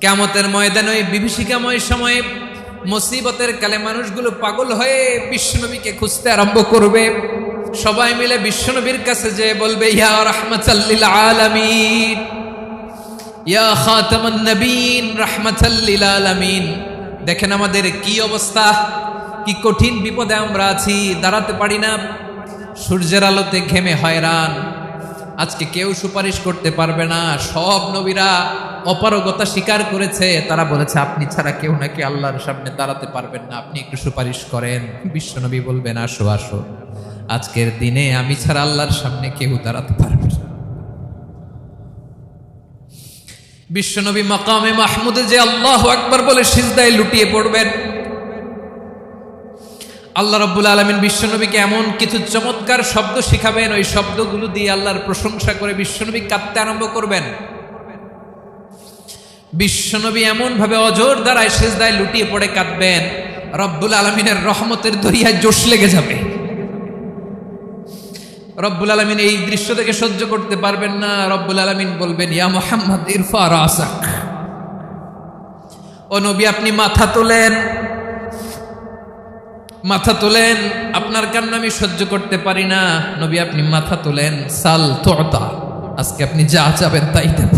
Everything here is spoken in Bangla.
কিয়ামতের ময়দানে ওই বিভীষিকাময় সময়ে মুসিবতের কালে মানুষগুলো পাগল হয়ে বিশ্বনবীকে খুঁজতে আরম্ভ করবে। সবাই মিলে বিশ্বনবীর কাছে যে বলবে, ইয়া রাহমাতাল লিল আলামিন, ইয়া খাতামান নবীন, রাহমাতাল লিল আলামিন। দেখেন আমাদের কি অবস্থা, কি কঠিন বিপদে আমরা আছি, দাঁড়াতে পারি না, সূর্যের আলোতে ঘেমে হয়রান। আজকে কেউ সুপারিশ করতে পারবে না। সব নবীরা অপারগতা স্বীকার করেছে, তারা বলেছে আপনি ছাড়া কেউ নাকি আল্লাহর সামনে দাঁড়াতে পারবেন না, আপনি একটু সুপারিশ করেন। বিশ্বনবী বলবেন, আসো আসো, আজকের দিনে আমি ছাড়া আল্লাহর সামনে কেউ দাঁড়াতে পারবে না। বিশ্বনবী মাকামে মাহমুদে যে আল্লাহু আকবার বলে সিজদায় লুটিয়ে পড়বেন, আল্লাহ রাব্বুল আলামিন বিশ্বনবীকে এমন কিছু চমৎকার শব্দ শিখাবেন, ওই শব্দগুলো দিয়ে আল্লাহর প্রশংসা করে বিশ্বনবী কাঁদতে আরম্ভ করবেন। বিশ্বনবী এমন ভাবে অজর দ্বারায় সিজদায় লুটিয়ে পড়ে কাঁদবেন, রব্বুল আলামিনের রহমতের দরিয়ায় জোশ লেগে যাবে। রব্বুল আলামিন এই দৃশ্য থেকে সহ্য করতে পারবেন না। রব্বুল আলামিন বলবেন, ইয়া মুহাম্মদ ইরফা রাসাক, ও নবী আপনি মাথা তোলেন, মাথা তোলেন, আপনার কান্না আমি সহ্য করতে পারি না। নবী আপনি মাথা তোলেন, সাল তুতা, আজকে আপনি যা চাবেন তাই দেব।